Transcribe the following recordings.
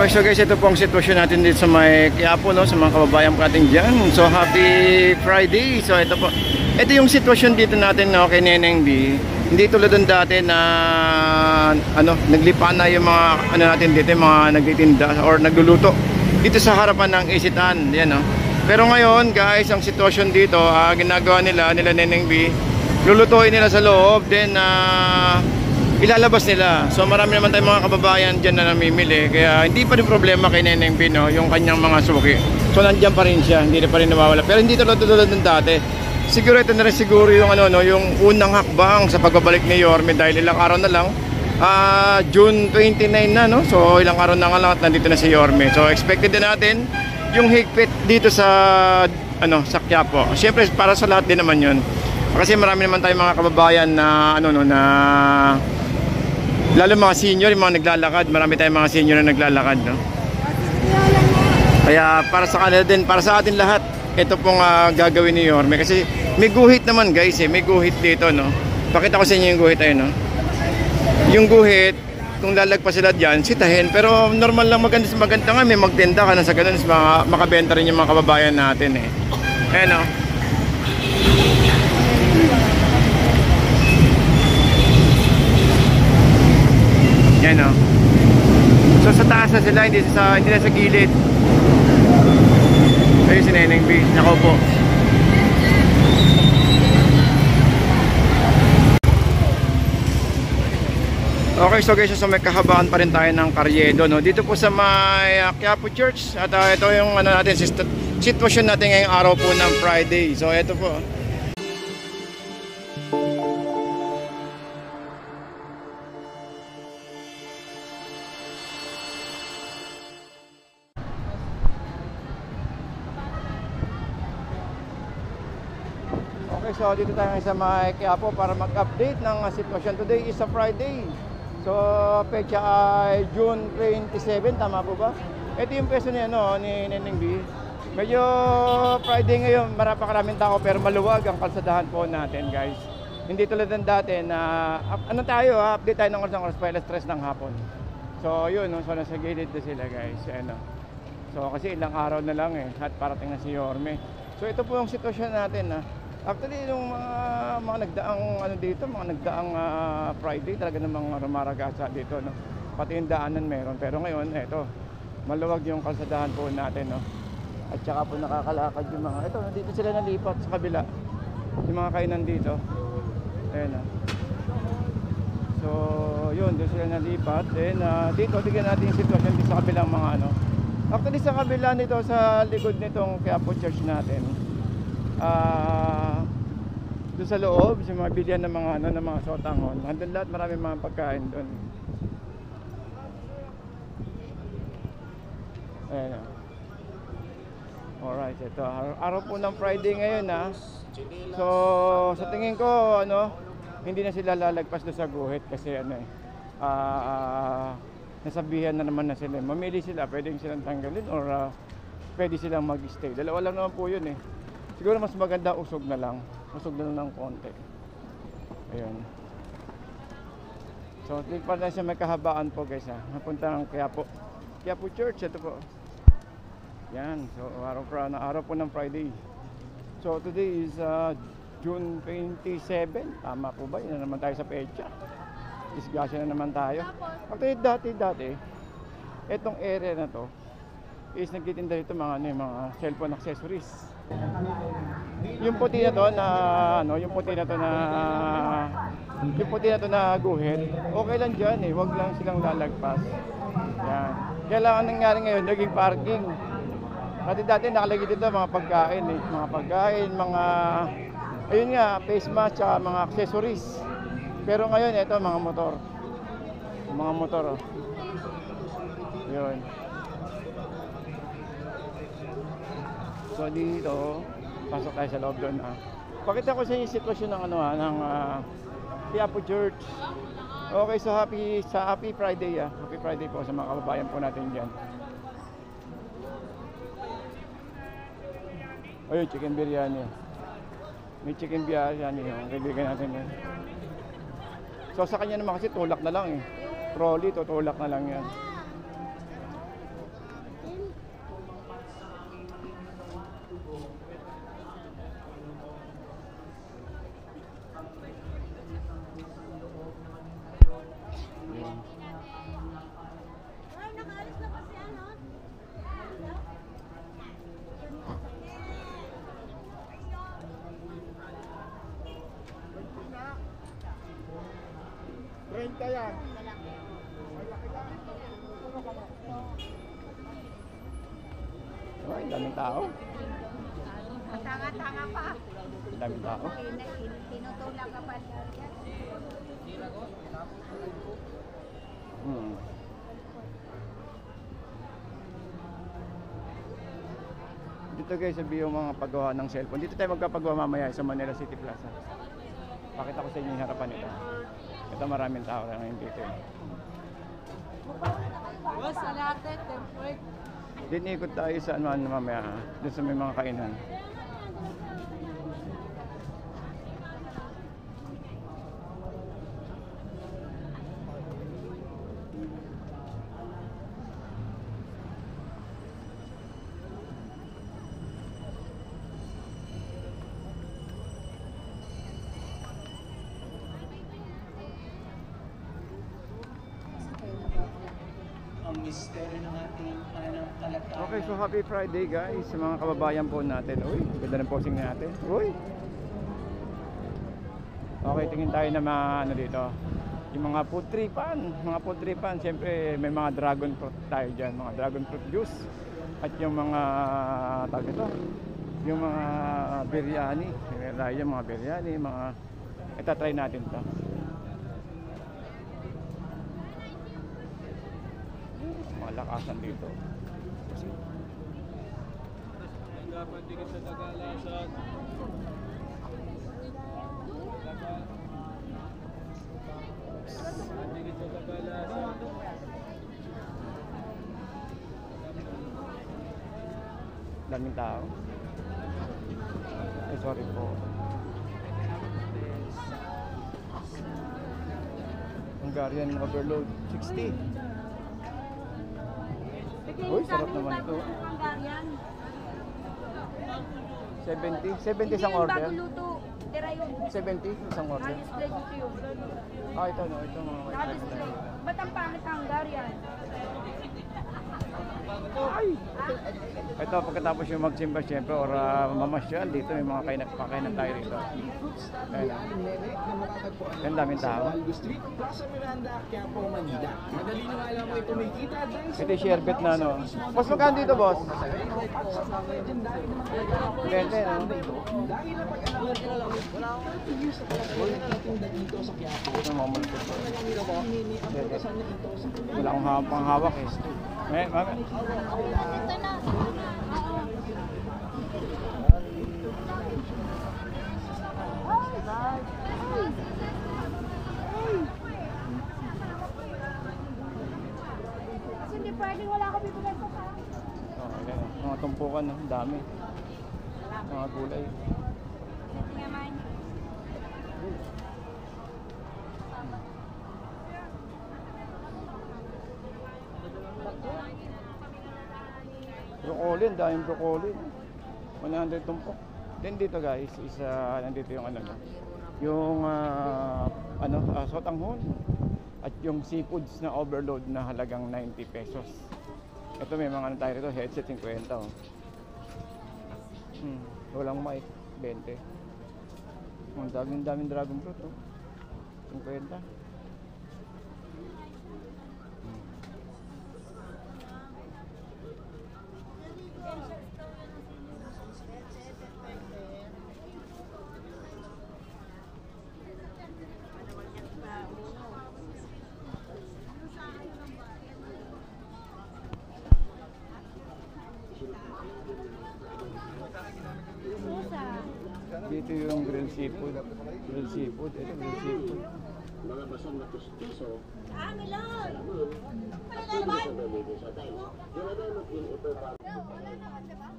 Okay, so guys, ito po ang sitwasyon natin dito sa may Quiapo, no, sa mga kababayan po natin dyan. So happy Friday. So ito po, ito yung sitwasyon dito natin, no, kay Neneng B. Hindi tulad ng dati na naglipa na yung mga natin dito, yung mga nagtitinda or nagluluto dito sa harapan ng Isitan, yan, no. Pero ngayon guys, ang sitwasyon dito, ginagawa nila Neneng B, lulutuin nila sa loob, then ilalabas nila. So marami naman tayong mga kababayan dyan na namimili, kaya hindi pa rin problema kay Neneng B, no, yung kanyang mga suki. So nandyan pa rin siya, hindi na pa rin nawawala. Pero hindi tulad ng dati. Siguro ito na rin siguro yung yung unang hakbang sa pagbabalik ni Yorme, dahil ilang araw na lang, June 29 na, no. So ilang araw na nga lang at nandito na si Yorme. So expected din natin yung higpit dito sa sa Quiapo. Siyempre para sa lahat din naman 'yun. Kasi marami naman tayong mga kababayan na lalo mga senior, yung mga naglalakad, marami tayong mga senior na naglalakad, no? Kaya para sa kanila din, para sa atin lahat, ito pong gagawin ni Yorme. Kasi may guhit naman guys, may guhit dito, no? Pakita ko sa inyo yung guhit ayun, no? Yung guhit, kung lalagpas sila dyan, sitahin. Pero normal lang, maganda nga, may magtenda ka na sa ganun, makabenta rin yung mga kababayan natin, eh. Ayan, no? Yan, o. So sa taas na sila, hindi na sa gilid. Ayun si Neneng B, nakaupo. Okay, so guys, so may kahabaan pa rin tayo ng Carriedo, no? Dito po sa may Quiapo Church. At ito yung natin, sitwasyon natin ngayong araw po ng Friday. So ito po. Okay, so dito tayo sa may Quiapo para mag-update ng sitwasyon. Today is a Friday. So pecha ay June 27, tama po ba? Ito yung peso ni Neneng B. Medyo Friday ngayon, marapakaraming tao pero maluwag ang kalsadahan po natin, guys. Hindi tulad ng dati na update tayo ng oras para alas 3 ng hapon. So yun, no, so nasa gilid na sila, guys. So kasi ilang araw na lang at parating na si Yorme. So ito po yung sitwasyon natin, Actually, yung mga nagdaang dito, mga nagdaang Friday, talaga namang rumaragasa dito, no. Pati yung daanan meron. Pero ngayon, eto, maluwag yung kalsadahan po natin, no. At saka po nakakalakad yung mga, eto, dito sila nalipat sa kabila. Yung mga kainan dito. Ayan, no. So, yun, doon sila nalipat. Then, dito, tignan natin yung sitwasyon dito sa kabilang mga Actually, sa kabila nito, sa likod nitong Quiapo Church natin, doon sa loob, sa mga bilyan ng mga ng mga sotangon, nandun lahat, maraming mga pagkain doon. Ayan. Alright, ito araw po ng Friday ngayon, So sa tingin ko hindi na sila lalagpas doon sa guhit kasi nasabihan na naman na sila. Mamili sila, pwedeng silang tanggalin or pwede silang mag-stay. Dalawa lang naman po yun, Siguro mas maganda usog na lang ng konti. Ayun. So pa na siya may kahabaan po, guys, napunta ng Quiapo Church. Ito po. Yan. So araw po ng Friday. So today is June 27. Tama po ba? Yan na naman tayo sa pecha. Discussion na naman tayo. Actually dati etong area na to is nagtitinda dito mga cellphone accessories. Yung puti na to na guhit, okay lang dyan, wag lang silang lalagpas. Yan. Kaya lang ang nangyari ngayon, naging parking. Dati nakalagay dito mga pagkain, ayun nga, face mask, tsaka mga accessories. Pero ngayon, ito mga motor. Yun. So dito, pasok tayo sa loob doon. Pakita ko sa inyo yung sitwasyon ng Quiapo Church. Okay, so happy Friday, Happy Friday po sa mga kababayan po natin diyan. Ayun, chicken biryani. May chicken biryani yung kaibigan natin yan. So sa kanya naman kasi tulak na lang, trolley, tutulak na lang yan. Ay, daming tao. Tanga-tanga pa. Daming tao. Tinutulak ka pa niya. Hmm. Dito guys, sabi yung mga paggawa ng cellphone. Dito tayo magkapagawa mamaya sa Manila City Plaza. Pakita ko sa inyo yung harapan nito. Ito maraming tao na ngayon dito. Boss, alate, tempered. Din ikot tayo sa ano mamaya. Doon sa may mga kainan. Ang misteryo ng ating pananampalataya. Okay, so happy Friday guys sa mga kababayan po natin. Uy, ganda ng posing natin. Uy! Okay, tingin tayo na mga ano dito. Yung mga food tripan. Mga food tripan, siyempre may mga dragon fruit tayo dyan. Mga dragon fruit juice. At yung mga, tawag ito, yung mga biryani. Meron tayo yung mga biryani, mga, itatry natin to. Malakasan dito. Kasi Dapat dikit sa Tagalasan. Dikit sa Tagalasan. daming tao. Ay, sorry po. Hungarian overload 60. Uy, sarap naman ito. 70 isang order. Bago luto. Tira yun. 70 isang order. Na-display dito yun. Ah, ito no, ito mga white rice. Na-display. Ba't ang pangit ang Hungarian? Ay! Ito, pagkatapos yung magsimba syempre or mamasyal, dito may mga kainan tayo dito. Ayun. Ang daming tao. Street, Plaza Miranda, Quiapo, Manila. Madali nyo alam mo ito may kita dahil sa Ito yung sherbet na ano. Boss, magkano dito, boss? legendary naman talaga ang Bente, no? dahil na pag-alam mo, 30 years na pala kayo nagtitinda dito sa Quiapo. Ito ang mamulot. Hini ang pagkasan na ito sa Wala akong panghawak eh. May, Ito na. Kasi hindi pwedeng wala ka bibigay pa sa oh, okay. Mga tumpukan, no? Dami. Mga gulay. naman. Broccoli, ang daming broccoli. 100 tumpok. Then dito guys, nandito yung ano na. Yung sotanghon at yung seafoods na overload na halagang 90 pesos. Ito may mga ano tayo rito, headset 50 oh. Walang mic, 20. Ang daming dragon fruit oh. 50. Dito yung grilled seafood. Grilled seafood. Ito grilled seafood. Mga basong na pustiso, Ah, Milon! Wala na hindi naman! sa daligo sa tayo. Ginagamit din ito para Wala naman, diba?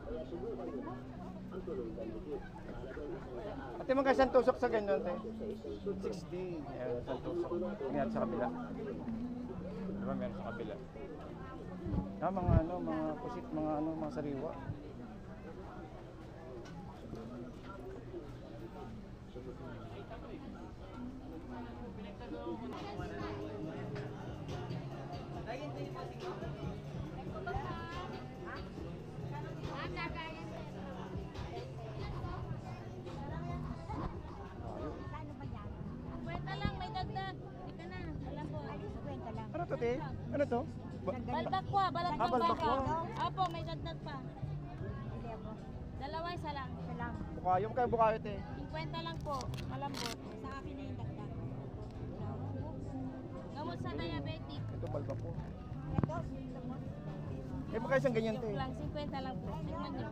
kaya subukan nyo ang tulong bandikit. Mahalagang isang daan Ate, magkasang tusok sa ganyan, te? 60. Ayan, isang tusok. Meron sa kabila. Diba, meron sa kabila. Mga pusit, mga sariwa. Kwenta lang, may dagdag. Ika na. to, te? Ano to? Balbakwa, balat ng balbakwa. baka. Opo, may dagdag pa. Dalawa, isa lang. Isa lang. Bukayo. Magkano bukayo, te? 50 lang po, malambot. Sa akin na yung dagdag. Gamot sa diabetic. Ito, balbak ko. Eh, magkano isang ganyan, te? Joke lang, 50 lang po. Tingnan nyo.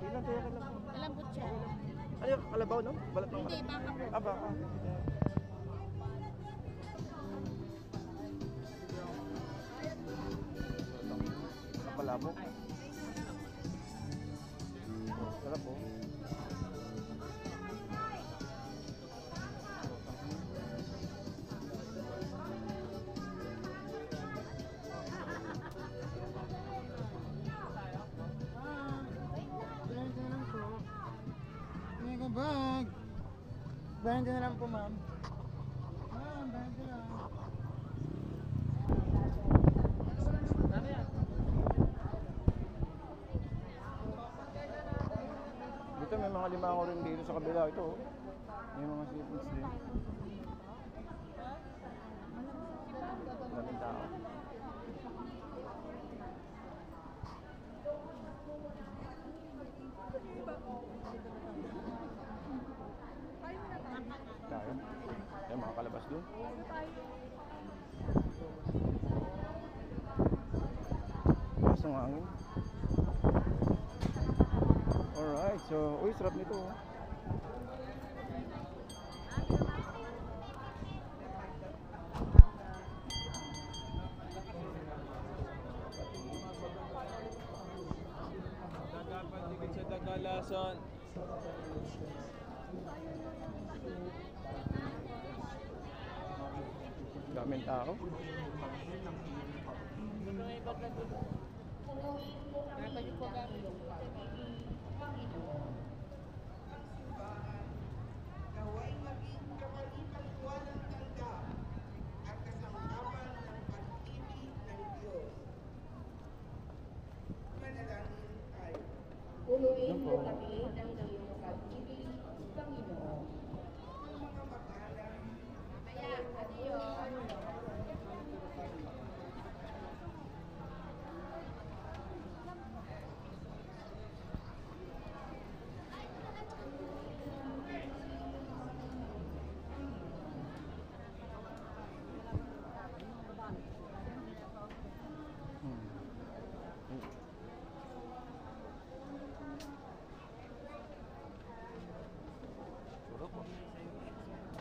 Ilan, te? Ilan po? Malambot siya. Ano yung kalabaw, no? Balat ng Hindi, baka po. Ah, baka. Kapalabok. Sarap po. May ka bag. 20 na lang po, ma'am. Ma'am, 20 lang. Dito may mga limango rin dito sa kabila. Ito, oh. May mga seafoods din. Maraming tao. Tayo. Ayan, mga kalabas doon. Lakas ng hangin. Alright, so, uy, sarap nito. Oh. Dagapan dikit sa Dagalasan. Daming tao. Puluin mo kami ng iyong pag-ibig, Panginoon.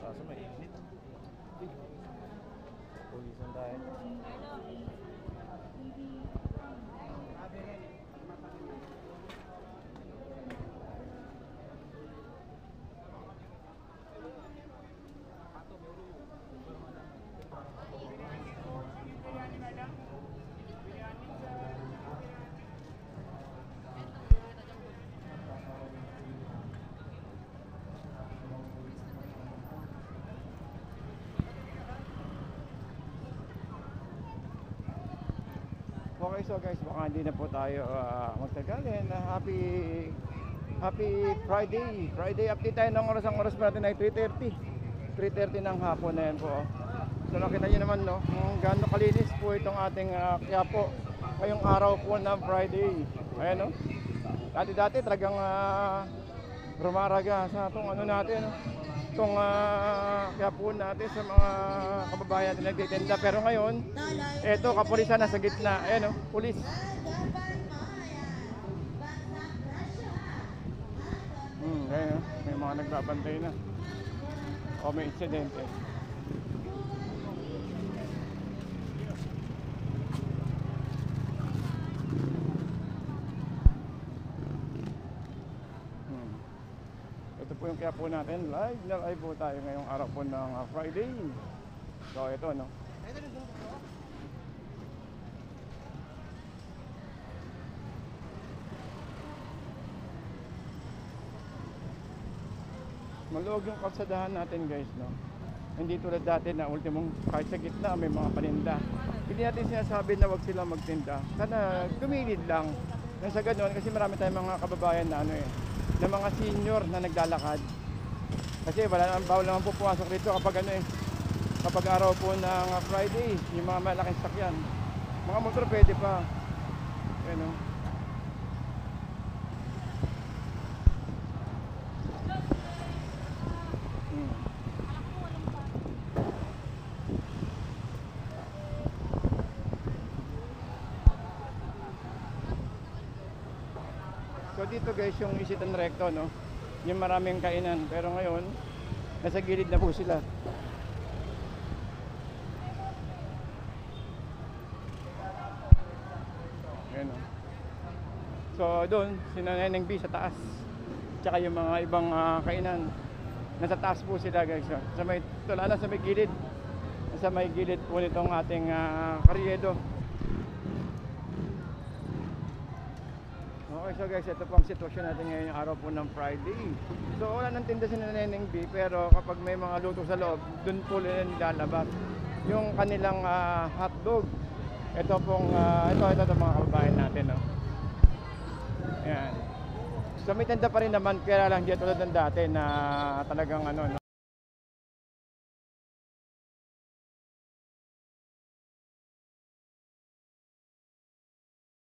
Kaso mainit. Pulisan tayo. Okay, so guys, baka hindi na po tayo magtagalin. Happy Friday. Friday update tayo ng oras. Ang oras pa natin ay 3:30. 3:30 ng hapon na yan po. So nakita nyo naman, no, kung gaano kalinis po itong ating Quiapo ngayong araw po ng Friday. Ayan, no. Dati talagang rumaraga sa itong ano natin, no, itong Quiapo natin sa mga kababayan natin nagtitinda. Pero ngayon, eto, kapulisan nasa gitna. Ayan, no, pulis. Ayan, no, may mga nagbabantay na. O may insidente. Ito po yung Quiapo natin. Live na live po tayo ngayong araw po ng Friday. So ito, no. Maluwag yung kalsadahan natin, guys, no. Hindi tulad dati na ultimong kahit sa gitna may mga paninda. Hindi natin sinasabi na wag sila magtinda. Sana gumilid lang. Nang sa ganun, kasi marami tayong mga kababayan na ano na mga senior na naglalakad. Kasi wala nang bawal naman po pumasok dito kapag ano kapag araw po ng Friday, yung mga malaking sakyan. Mga motor pwede pa. Ayan o. So dito guys yung Isitan Recto, no? Yung maraming kainan, pero ngayon nasa gilid na po sila. Ayan, no? So doon sina Neneng B sa taas, tsaka yung mga ibang kainan nasa taas po sila guys, no? Sa may tulala sa may gilid, sa may gilid po nitong ating Carriedo. Okay, so guys, ito po ang sitwasyon natin ngayon yung araw po ng Friday. So wala nang tinda si Neneng B, pero kapag may mga luto sa loob, dun po nila nilalabas yung kanilang hotdog. Ito pong, ito mga kababayan natin, no? Ayan. So may tinda pa rin naman, kaya lang di tulad ng dati na talagang ano, no?